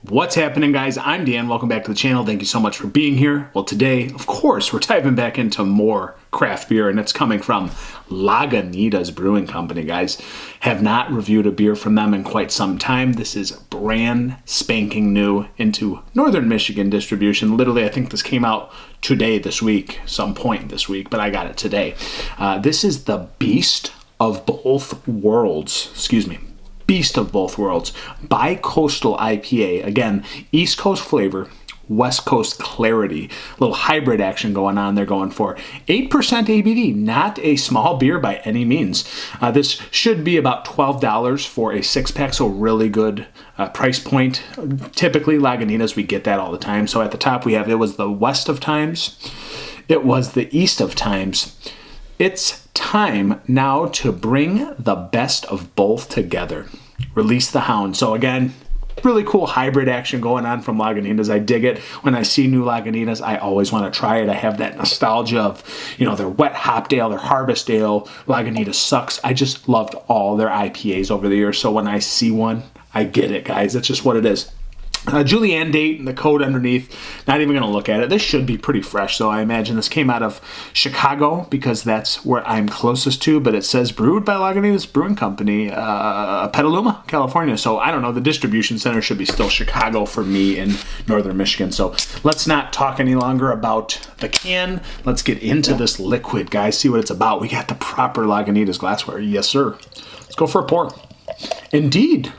What's happening, guys? I'm Dan. Welcome back to the channel. Thank you so much for being here. Well, today, of course, we're diving back into more craft beer, and it's coming from Lagunitas Brewing Company, guys. Have not reviewed a beer from them in quite some time. This is brand spanking new into Northern Michigan distribution. Literally, I think this came out today, this week, some point this week, but I got it today. This is the Beast of Both Worlds. Beast of Both Worlds. Bi-coastal IPA. Again, East Coast flavor, West Coast clarity. A little hybrid action going on. They're going for 8% ABV. Not a small beer by any means. This should be about $12 for a 6-pack, so really good price point. Typically, Lagunitas, we get that all the time. So at the top we have, it was the West of Times. It was the East of Times. It's time now to bring the best of both together. Release the Hound. So again, really cool hybrid action going on from Lagunitas. I dig it. When I see new Lagunitas, I always want to try it. I have that nostalgia of, their wet hop ale, their harvest ale. Lagunitas sucks. I just loved all their IPAs over the years. So when I see one, I get it, guys. That's just what it is. Julianne date and the code underneath, not even going to look at it. This should be pretty fresh, so I imagine this came out of Chicago because that's where I'm closest to, but it says brewed by Lagunitas Brewing Company, Petaluma, California. So I don't know, the distribution center should be still Chicago for me in Northern Michigan. So let's not talk any longer about the can. Let's get into this liquid, guys, see what it's about. We got the proper Lagunitas glassware. Yes, sir. Let's go for a pour. Indeed,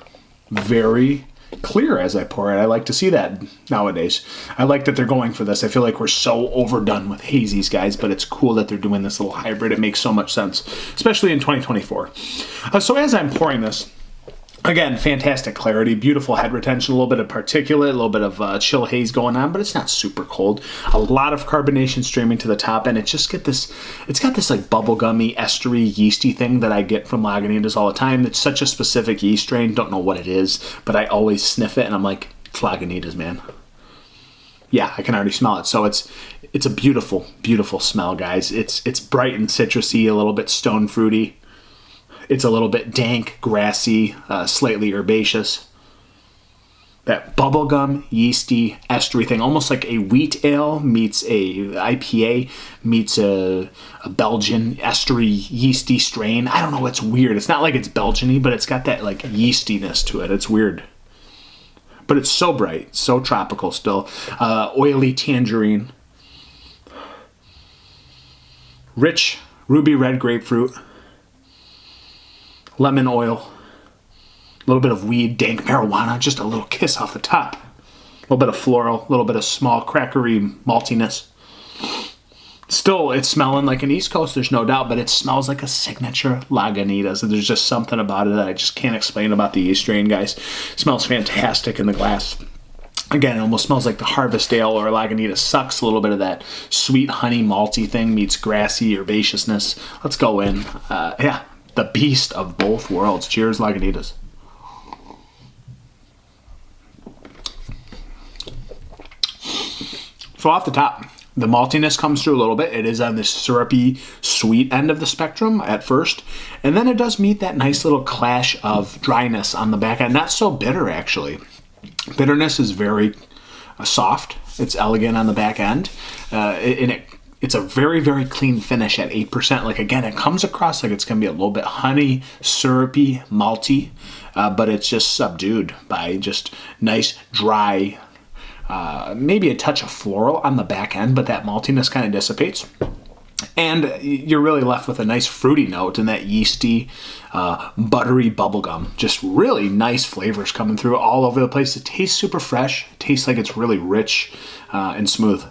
very clear as I pour it. I like to see that nowadays. I like that they're going for this. I feel like we're so overdone with hazies, guys, but it's cool that they're doing this little hybrid. It makes so much sense, especially in 2024. So as I'm pouring this, again, fantastic clarity, beautiful head retention, a little bit of particulate, a little bit of chill haze going on, but it's not super cold. A lot of carbonation streaming to the top, and it's got this like bubblegummy, estery, yeasty thing that I get from Lagunitas all the time. It's such a specific yeast strain, don't know what it is, but I always sniff it, and I'm like, it's Lagunitas, man. Yeah, I can already smell it. So it's a beautiful, beautiful smell, guys. It's bright and citrusy, a little bit stone fruity. It's a little bit dank, grassy, slightly herbaceous. That bubblegum, yeasty, estery thing, almost like a wheat ale meets a IPA meets a Belgian estery, yeasty strain. I don't know, it's weird. It's not like it's Belgian-y, but it's got that like yeastiness to it. It's weird. But it's so bright, so tropical still. Oily tangerine. Rich ruby red grapefruit. Lemon oil, a little bit of weed, dank marijuana, just a little kiss off the top. A little bit of floral, a little bit of small crackery maltiness. Still, it's smelling like an East Coast, there's no doubt, but it smells like a signature Lagunitas. There's just something about it that I just can't explain about the yeast strain, guys. It smells fantastic in the glass. Again, it almost smells like the harvest ale or Lagunitas sucks. A little bit of that sweet honey malty thing meets grassy herbaceousness. Let's go in. Yeah. The Beast of Both Worlds. Cheers, Lagunitas. So off the top, the maltiness comes through a little bit. It is on this syrupy, sweet end of the spectrum at first. And then it does meet that nice little clash of dryness on the back end. Not so bitter, actually. Bitterness is very soft. It's elegant on the back end. It's a very, very clean finish at 8%. Like, again, it comes across like it's going to be a little bit honey, syrupy, malty, but it's just subdued by just nice, dry, maybe a touch of floral on the back end, but that maltiness kind of dissipates. And you're really left with a nice fruity note and that yeasty, buttery bubblegum. Just really nice flavors coming through all over the place. It tastes super fresh. It tastes like it's really rich and smooth.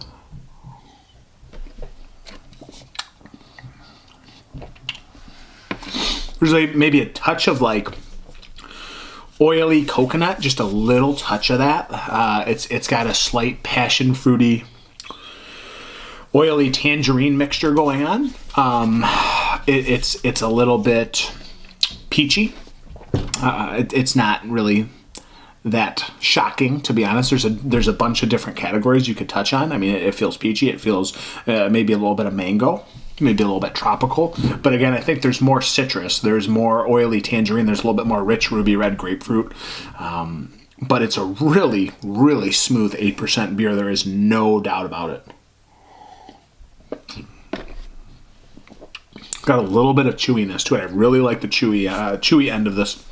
There's maybe a touch of like oily coconut, just a little touch of that. It's got a slight passion fruity, oily tangerine mixture going on. It's a little bit peachy. It's not really that shocking, to be honest. There's a bunch of different categories you could touch on. I mean, it feels peachy. It feels maybe a little bit of mango. maybe a little bit tropical. But again, I think there's more citrus. There's more oily tangerine. There's a little bit more rich ruby red grapefruit. but it's a really, really smooth 8% beer. There is no doubt about it. Got a little bit of chewiness to it. I really like the chewy end of this.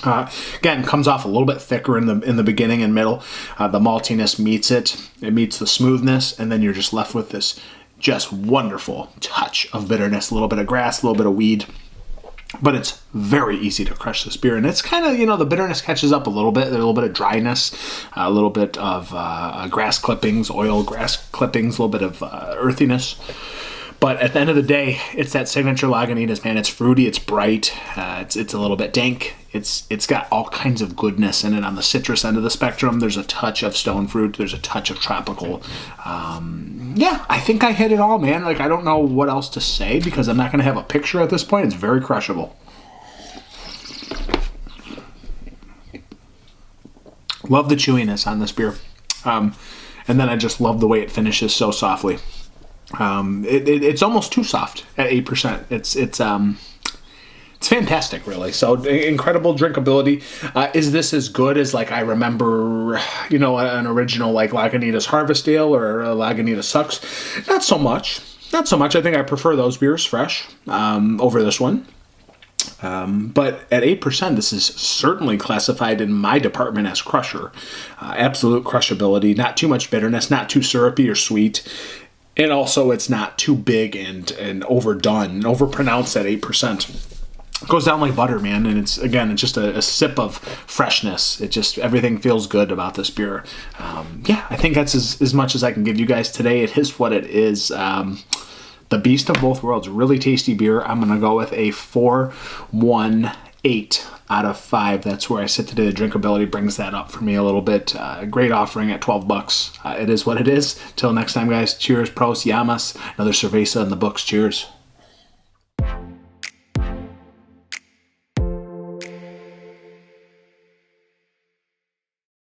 Again, comes off a little bit thicker in the beginning and middle. The maltiness meets it. It meets the smoothness, and then you're just left with this just wonderful touch of bitterness. A little bit of grass, a little bit of weed. But it's very easy to crush this beer. And it's kind of, the bitterness catches up a little bit. There's a little bit of dryness, a little bit of grass clippings, oil grass clippings, a little bit of earthiness. But at the end of the day, it's that signature Lagunitas, man. It's fruity, it's bright, it's a little bit dank. It's got all kinds of goodness in it. On the citrus end of the spectrum, there's a touch of stone fruit. There's a touch of tropical. Yeah, I think I hit it all, man. Like, I don't know what else to say because I'm not going to have a picture at this point. It's very crushable. Love the chewiness on this beer. And then I just love the way it finishes so softly. It's almost too soft at 8%. It's fantastic, really. So incredible drinkability. Is this as good as like I remember, an original like Lagunitas Harvest Ale or Lagunitas Sucks? Not so much. Not so much. I think I prefer those beers fresh over this one. But at 8%, this is certainly classified in my department as crusher. Absolute crushability. Not too much bitterness. Not too syrupy or sweet. And also, it's not too big and overdone and overpronounced at 8%. It goes down like butter, man. And it's just a sip of freshness. Everything feels good about this beer. I think that's as much as I can give you guys today. It is what it is. The Beast of Both Worlds, really tasty beer. I'm going to go with a 4.18 out of 5. That's where I sit today. The drinkability brings that up for me a little bit. Great offering at $12. It is what it is. Till next time, guys. Cheers, pros, yamas. Another cerveza in the books. Cheers.